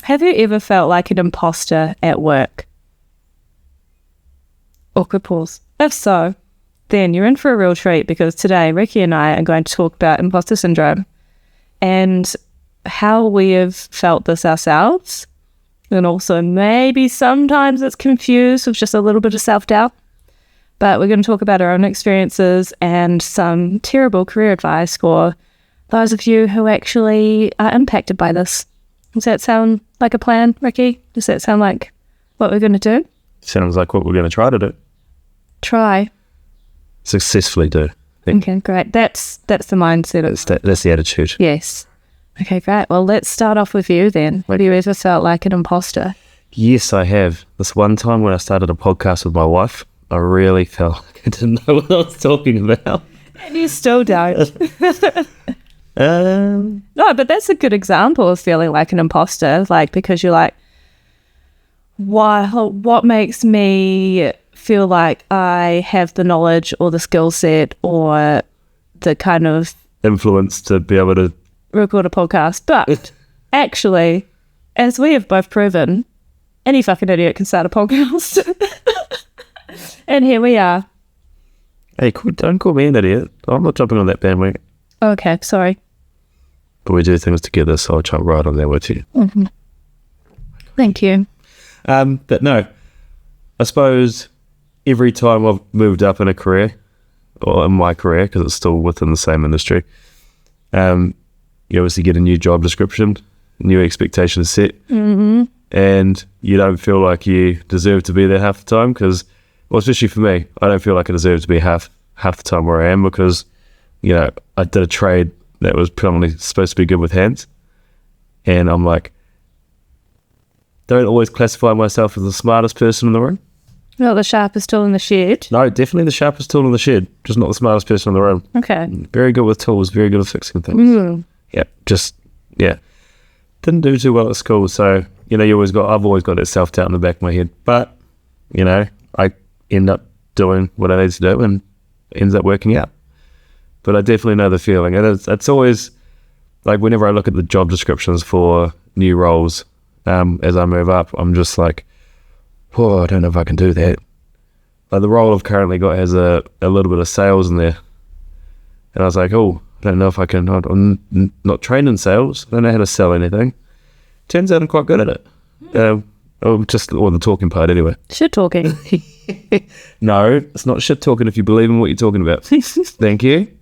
Have you ever felt like an imposter at work? Awkward pause. If so, then you're in for a real treat, because today Ricky and I are going to talk about imposter syndrome and how we have felt this ourselves, and also maybe sometimes it's confused with just a little bit of self-doubt. But we're going to talk about our own experiences and some terrible career advice for those of you who actually are impacted by this. Does that sound like a plan, Ricky? Does that sound like what we're going to do? Sounds like what we're going to try to do. Try. Successfully do. Okay, great. That's the mindset. That's the attitude. Yes. Okay, great. Well, let's start off with you then. Have you ever felt like an imposter? Yes, I have. This one time when I started a podcast with my wife, I really felt like I didn't know what I was talking about. And you still don't. No, but that's a good example of feeling like an imposter, like, because you're like, what makes me feel like I have the knowledge or the skill set or the kind of influence to be able to record a podcast? But actually, as we have both proven, any fucking idiot can start a podcast. And here we are. Hey, don't call me an idiot. I'm not jumping on that bandwagon. Okay, sorry. But we do things together, so I'll try and ride on there with you. Mm-hmm. Thank you. But no, I suppose every time I've moved up in a career, or in my career, because it's still within the same industry, you obviously get a new job description, new expectations set, and you don't feel like you deserve to be there half the time, because, well, especially for me, I don't feel like I deserve to be half the time where I am, because, you know, I did a trade that was predominantly supposed to be good with hands, and I'm like, don't always classify myself as the smartest person in the room. Well, the sharpest tool in the shed. No, definitely the sharpest tool in the shed, just not the smartest person in the room. Okay. Very good with tools, very good at fixing things. Yeah. Didn't do too well at school, so, you know, I've always got that self-doubt in the back of my head, but, you know, I end up doing what I need to do and it ends up working out. But I definitely know the feeling, and it's always, like, whenever I look at the job descriptions for new roles, as I move up, I'm just like, oh, I don't know if I can do that. Like, the role I've currently got has a little bit of sales in there. And I was like, oh, I don't know if I can. I'm not trained in sales. I don't know how to sell anything. Turns out I'm quite good at it. The talking part anyway. Shit talking. No, it's not shit talking if you believe in what you're talking about. Thank you.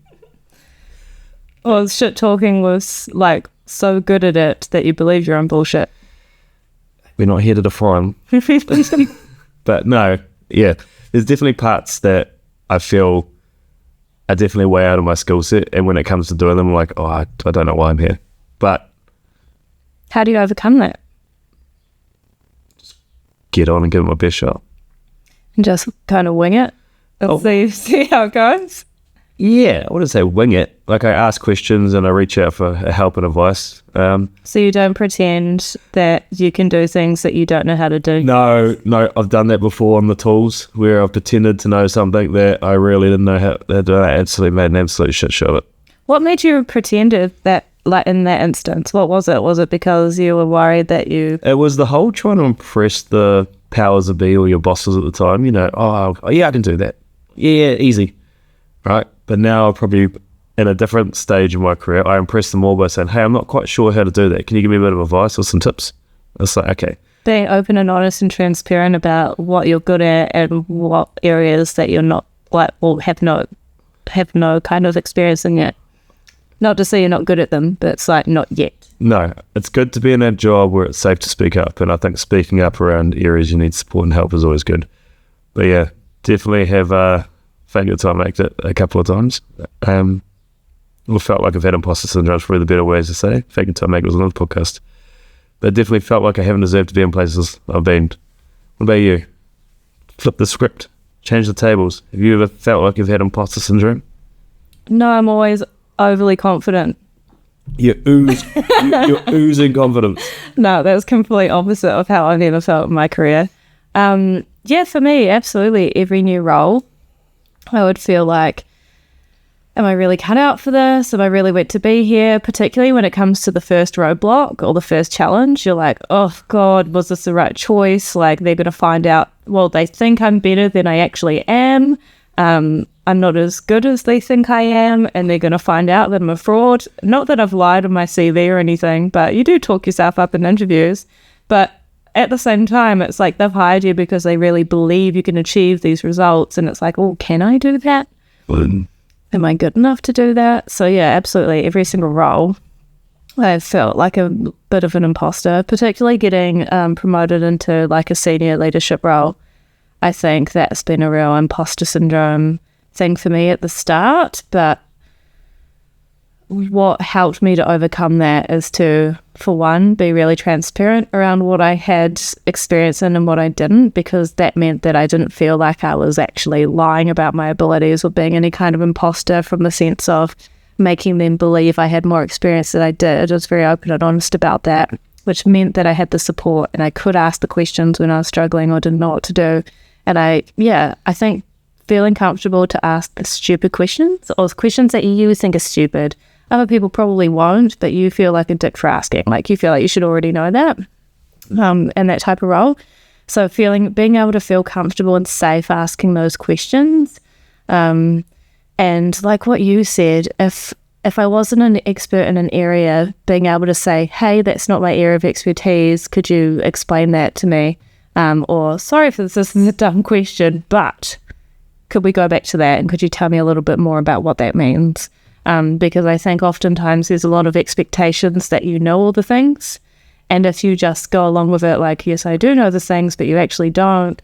Well, shit talking was, like, so good at it that you believe your own bullshit. We're not here to define. But no, yeah, there's definitely parts that I feel are definitely way out of my skill set, and when it comes to doing them, I'm like, oh, I don't know why I'm here. But how do you overcome that? Just get on and give it my best shot. And just kind of wing it and see how it goes? Yeah, I wouldn't say wing it. Like, I ask questions and I reach out for help and advice. So you don't pretend that you can do things that you don't know how to do? No, I've done that before on the tools, where I've pretended to know something that I really didn't know how to do. I absolutely made an absolute shit show of it. What made you pretend that, like, in that instance? What was it? Was it because you were worried that you... It was the whole trying to impress the powers that be or your bosses at the time. You know, oh yeah, I can do that. Yeah, easy. Right? But now I'm probably in a different stage of my career. I impress them all by saying, hey, I'm not quite sure how to do that. Can you give me a bit of advice or some tips? It's like, okay. Being open and honest and transparent about what you're good at and what areas that you're not, like, or have no kind of experience in yet. Not to say you're not good at them, but it's like, not yet. No, it's good to be in a job where it's safe to speak up. And I think speaking up around areas you need support and help is always good. But yeah, definitely have... Thank you time make it a couple of times. Or felt like I've had imposter syndrome, is probably the better ways to say. Thank you time make it was another podcast. But it definitely felt like I haven't deserved to be in places I've been. What about you? Flip the script. Change the tables. Have you ever felt like you've had imposter syndrome? No, I'm always overly confident. You're oozing confidence. No, that's complete opposite of how I've ever felt in my career. Yeah, for me, absolutely. Every new role, I would feel like am I really cut out for this? Am I really meant to be here? Particularly when it comes to the first roadblock or the first challenge, you're like, oh God, was this the right choice? Like, they're going to find out, well, they think I'm better than I actually am. I'm not as good as they think I am, and they're going to find out that I'm a fraud. Not that I've lied on my CV or anything, but you do talk yourself up in interviews. But at the same time, it's like they've hired you because they really believe you can achieve these results. And it's like, oh, can I do that? Am I good enough to do that? So yeah, absolutely. Every single role, I felt like a bit of an imposter, particularly getting promoted into like a senior leadership role. I think that's been a real imposter syndrome thing for me at the start, but what helped me to overcome that is to, for one, be really transparent around what I had experienced and what I didn't, because that meant that I didn't feel like I was actually lying about my abilities or being any kind of imposter, from the sense of making them believe I had more experience than I did. I was very open and honest about that, which meant that I had the support and I could ask the questions when I was struggling or didn't know what to do. And I think feeling comfortable to ask the stupid questions, or questions that you think are stupid. Other people probably won't, but you feel like a dick for asking. Like, you feel like you should already know that, in that type of role. So being able to feel comfortable and safe asking those questions. And like what you said, if I wasn't an expert in an area, being able to say, hey, that's not my area of expertise, could you explain that to me? Or, sorry if this is a dumb question, but could we go back to that, and could you tell me a little bit more about what that means? Because I think oftentimes there's a lot of expectations that you know all the things, and if you just go along with it like, yes, I do know the things, but you actually don't,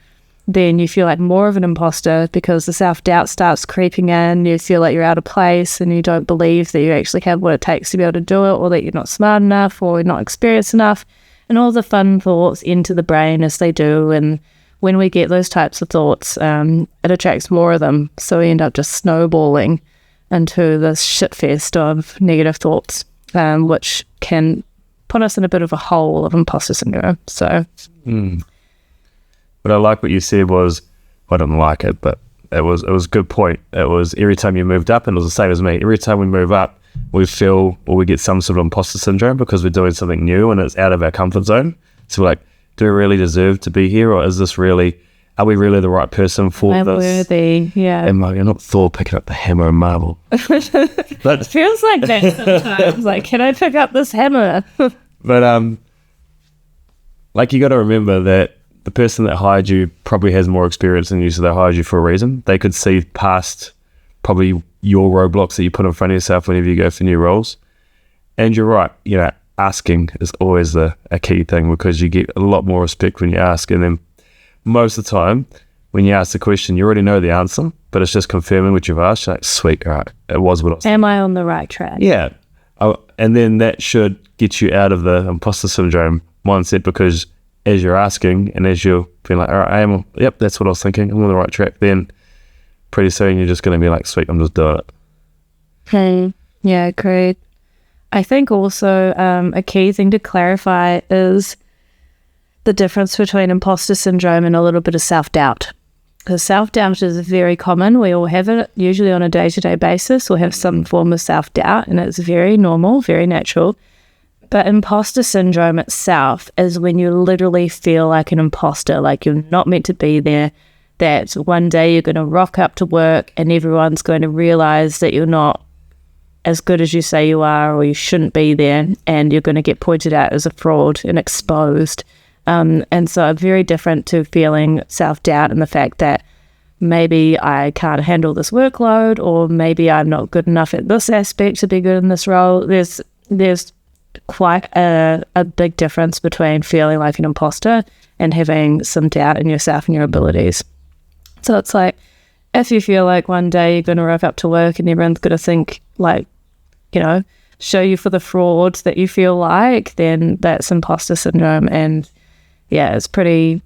then you feel like more of an imposter, because the self-doubt starts creeping in. You feel like you're out of place and you don't believe that you actually have what it takes to be able to do it, or that you're not smart enough or not experienced enough, and all the fun thoughts enter the brain as they do. And when we get those types of thoughts, it attracts more of them, so we end up just snowballing into this shitfest of negative thoughts, which can put us in a bit of a hole of imposter syndrome. So, But I like what you said was, I didn't like it, but it was a good point. It was every time you moved up, and it was the same as me. Every time we move up, we feel, or we get some sort of imposter syndrome because we're doing something new and it's out of our comfort zone. So we're like, do we really deserve to be here, or is this really? Are we really the right person for I'm this? Worthy, yeah. Am I not Thor picking up the hammer and marble? It feels like that sometimes. Like, can I pick up this hammer? But like, you got to remember that the person that hired you probably has more experience than you, so they hired you for a reason. They could see past probably your roadblocks that you put in front of yourself whenever you go for new roles. And you're right, asking is always a key thing, because you get a lot more respect when you ask. And then most of the time, when you ask the question, you already know the answer, but it's just confirming what you've asked. You're like, sweet, all right, it was what I was thinking. Am I on the right track? Yeah. And then that should get you out of the imposter syndrome mindset, because as you're asking and as you're feeling like, all right, yep, that's what I was thinking, I'm on the right track, then pretty soon you're just going to be like, sweet, I'm just doing it. Yeah, agreed. I think also a key thing to clarify is the difference between imposter syndrome and a little bit of self-doubt. Because self-doubt is very common. We all have it, usually on a day-to-day basis. We'll have some form of self-doubt, and it's very normal, very natural. But imposter syndrome itself is when you literally feel like an imposter, like you're not meant to be there, that one day you're going to rock up to work and everyone's going to realize that you're not as good as you say you are, or you shouldn't be there, and you're going to get pointed out as a fraud and exposed. And so very different to feeling self-doubt and the fact that maybe I can't handle this workload, or maybe I'm not good enough at this aspect to be good in this role. There's quite a big difference between feeling like an imposter and having some doubt in yourself and your abilities. So it's like, if you feel like one day you're going to rock up to work and everyone's going to think, like, show you for the fraud that you feel like, then that's imposter syndrome. And yeah, it's pretty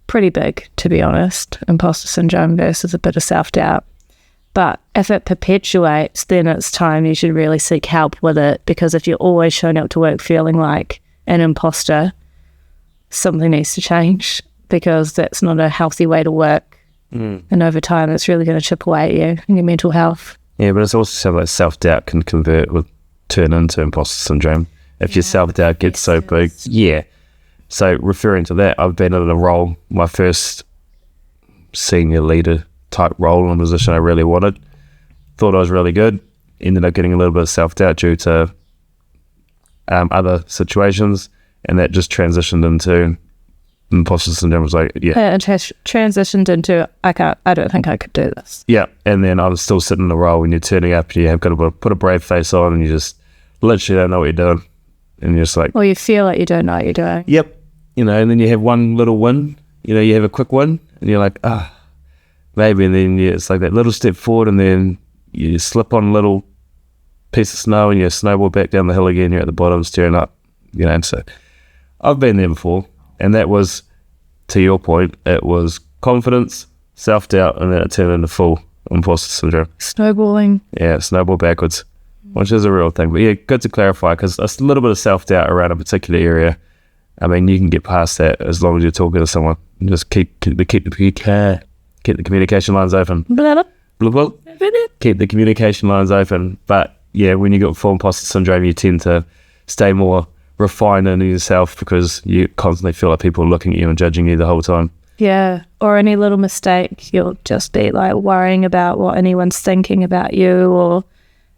big, to be honest, imposter syndrome versus a bit of self-doubt. But if it perpetuates, then it's time you should really seek help with it, because if you're always showing up to work feeling like an imposter, something needs to change, because that's not a healthy way to work. And over time, it's really going to chip away at you and your mental health. Yeah, but it's also so like self-doubt can turn into imposter syndrome. If your self-doubt gets so big. Yeah. So referring to that, I've been in a role, my first senior leader type role and position I really wanted. Thought I was really good. Ended up getting a little bit of self-doubt due to other situations, and that just transitioned into imposter syndrome. Was like, yeah. It has transitioned into, I don't think I could do this. Yeah, and then I was still sitting in the role when you're turning up and you have got to put a brave face on and you just literally don't know what you're doing. And you're just like... Or you feel like you don't know what you're doing. Yep. You know, and then you have one little win, you know, you have a quick win and you're like, maybe, and then it's like that little step forward and then you slip on a little piece of snow and you snowboard back down the hill again, you're at the bottom staring up, you know. And so I've been there before, and that was, to your point, it was confidence, self-doubt, and then it turned into full imposter syndrome. Snowballing. Yeah, snowball backwards, which is a real thing. But yeah, good to clarify, because a little bit of self-doubt around a particular area, I mean, you can get past that as long as you're talking to someone. Just keep the communication lines open. Blah, blah. Blah, blah. Keep the communication lines open. But yeah, when you got full imposter syndrome, you tend to stay more refined in yourself because you constantly feel like people are looking at you and judging you the whole time. Yeah, or any little mistake, you'll just be like worrying about what anyone's thinking about you, or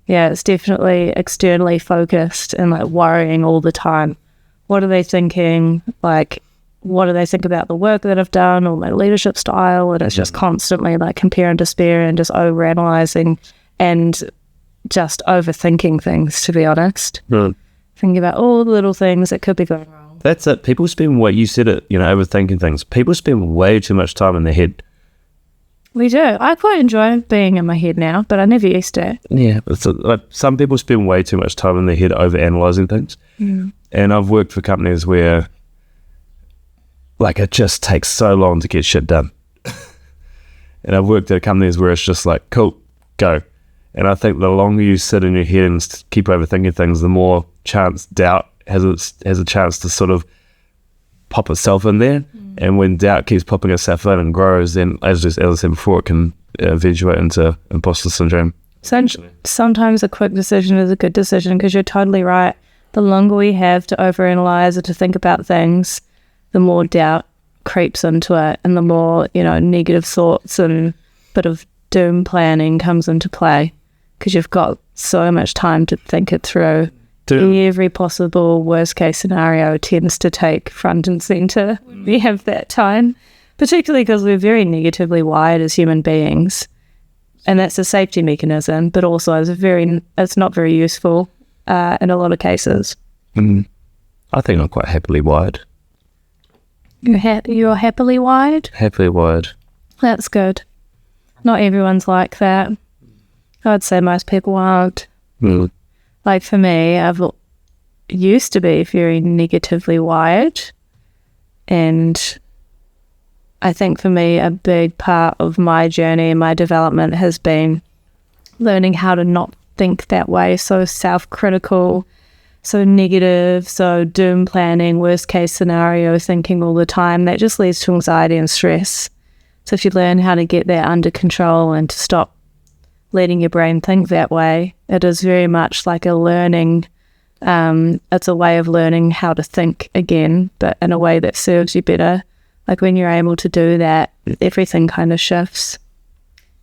yeah, it's definitely externally focused and like worrying all the time. What are they thinking? Like, what do they think about the work that I've done or my leadership style? And it's just constantly like compare and despair and just overanalyzing and just overthinking things, to be honest. Thinking about all the little things that could be going wrong. That's it. People spend you said it, you know, overthinking things. People spend way too much time in their head. We do. I quite enjoy being in my head now, but I never used to. Yeah, but like some people spend way too much time in their head over-analysing things. And I've worked for companies where like it just takes so long to get shit done. And I've worked at companies where it's just like, cool, go. And I think the longer you sit in your head and keep overthinking things, the more doubt has a chance to sort of pop itself in there. And when doubt keeps popping itself in and grows, then as I said before, it can eventuate into imposter syndrome. Sometimes a quick decision is a good decision, because you're totally right. The longer we have to overanalyze or to think about things, the more doubt creeps into it, and the more, you know, negative thoughts and bit of doom planning comes into play, because you've got so much time to think it through. Every possible worst case scenario tends to take front and center when we have that time, particularly because we're very negatively wired as human beings, and that's a safety mechanism, but also it's not very useful in a lot of cases. I think I'm quite happily wired. You're happily wired? Happily wired. That's good. Not everyone's like that. I'd say most people aren't. Like for me, I've used to be very negatively wired, and I think for me a big part of my journey and my development has been learning how to not think that way, so self-critical, so negative, so doom planning, worst case scenario thinking all the time. That just leads to anxiety and stress. So if you learn how to get that under control and to stop letting your brain think that way, it is very much like a learning, it's a way of learning how to think again, but in a way that serves you better. Like when you're able to do that, everything kind of shifts.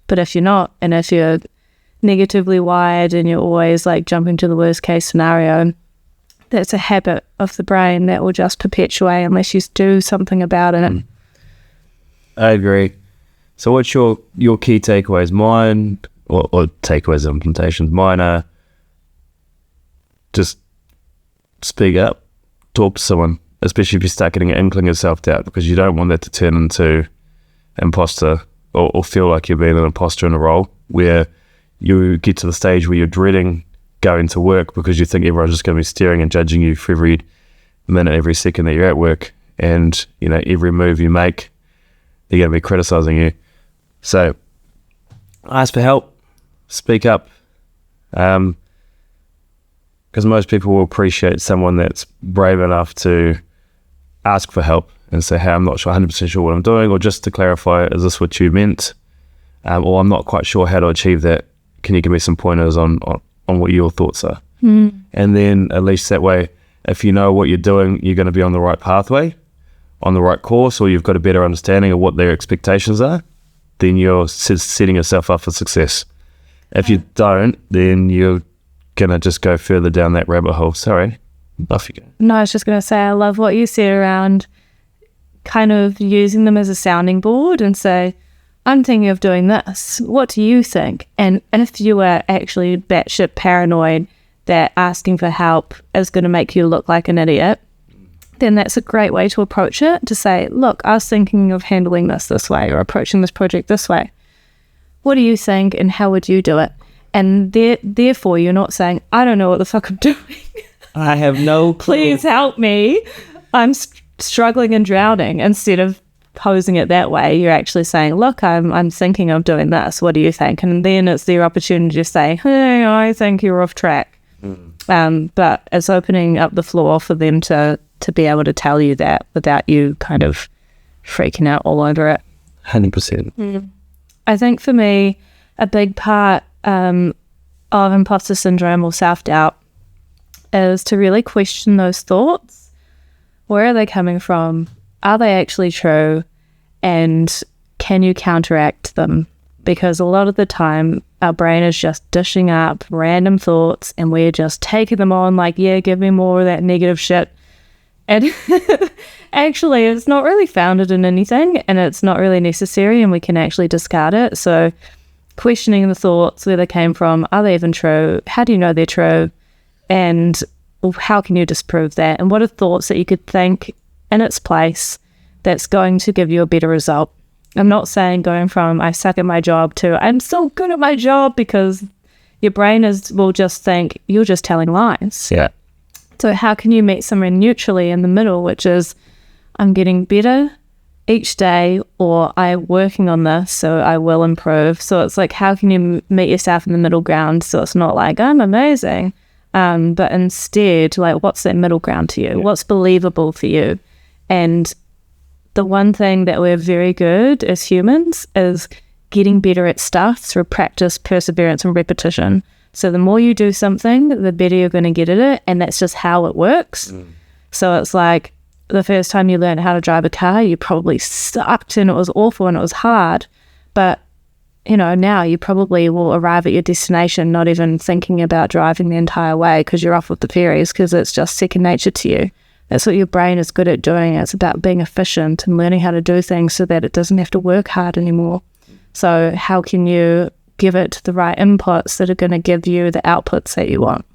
But if you're not, and if you're negatively wired and you're always like jumping to the worst case scenario, that's a habit of the brain that will just perpetuate unless you do something about it. I agree. So what's your key takeaways? Mine, or takeaways and implementations, mine are just speak up, talk to someone, especially if you start getting an inkling of self-doubt, because you don't want that to turn into imposter or feel like you're being an imposter in a role where you get to the stage where you're dreading going to work because you think everyone's just going to be staring and judging you for every minute, every second that you're at work, and you know every move you make, they're going to be criticizing you. So ask for help, speak up, because most people will appreciate someone that's brave enough to ask for help and say, hey, I'm not sure 100% sure what I'm doing, or just to clarify, is this what you meant? Or I'm not quite sure how to achieve that. can you give me some pointers on what your thoughts are? And then at least that way, if you know what you're doing, you're going to be on the right pathway, on the right course, or you've got a better understanding of what their expectations are, then you're setting yourself up for success. If you don't, then you're going to just go further down that rabbit hole. Sorry, off you go. No, I was just going to say, I love what you said around kind of using them as a sounding board and say, I'm thinking of doing this. What do you think? And if you are actually batshit paranoid that asking for help is going to make you look like an idiot, then that's a great way to approach it, to say, look, I was thinking of handling this way or approaching this project this way. What do you think and how would you do it? And therefore, you're not saying, I don't know what the fuck I'm doing. I have no clue. Please help me. I'm struggling and drowning. Instead of posing it that way, you're actually saying, look, I'm thinking of doing this. What do you think? And then it's their opportunity to say, hey, I think you're off track. But it's opening up the floor for them to be able to tell you that without you kind of freaking out all over it. 100%. I think for me, a big part of imposter syndrome or self-doubt is to really question those thoughts. Where are they coming from? Are they actually true? And can you counteract them? Because a lot of the time, our brain is just dishing up random thoughts and we're just taking them on like, yeah, give me more of that negative shit. And actually, it's not really founded in anything and it's not really necessary and we can actually discard it. So questioning the thoughts, where they came from, are they even true? How do you know they're true? And how can you disprove that? And what are thoughts that you could think in its place that's going to give you a better result? I'm not saying going from I suck at my job to I'm so good at my job, because your brain will just think you're just telling lies. Yeah. So how can you meet somewhere neutrally in the middle, which is I'm getting better each day, or I'm working on this, so I will improve. So it's like, how can you meet yourself in the middle ground? So it's not like I'm amazing, but instead, like, what's that middle ground to you? Yeah. What's believable for you? And the one thing that we're very good as humans is getting better at stuff through practice, perseverance, and repetition. So the more you do something, the better you're going to get at it, and that's just how it works. So it's like the first time you learned how to drive a car, you probably sucked and it was awful and it was hard. But, you know, now you probably will arrive at your destination not even thinking about driving the entire way because you're off with the fairies, because it's just second nature to you. That's what your brain is good at doing. It's about being efficient and learning how to do things so that it doesn't have to work hard anymore. So how can you give it the right inputs that are going to give you the outputs that you want?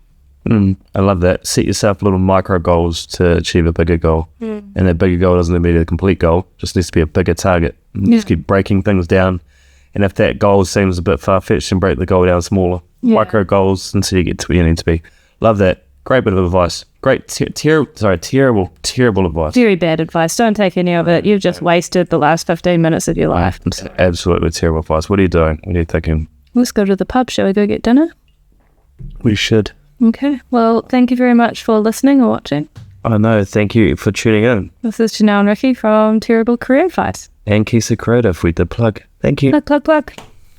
I love that. Set yourself little micro goals to achieve a bigger goal. And that bigger goal doesn't need to be a complete goal, just needs to be a bigger target. Just keep breaking things down. And if that goal seems a bit far-fetched, then break the goal down smaller. Micro goals until you get to where you need to be. Love that. Great bit of advice. Great, terrible advice. Very bad advice. Don't take any of it. You've just wasted the last 15 minutes of your life. Absolutely terrible advice. What are you doing? What are you thinking? Let's go to the pub. Shall we go get dinner? We should. Okay. Well, thank you very much for listening or watching. Oh, no. Thank you for tuning in. This is Janelle and Ricky from Terrible Career Advice. And Kee-Sue Creative. We did plug. Thank you. Plug.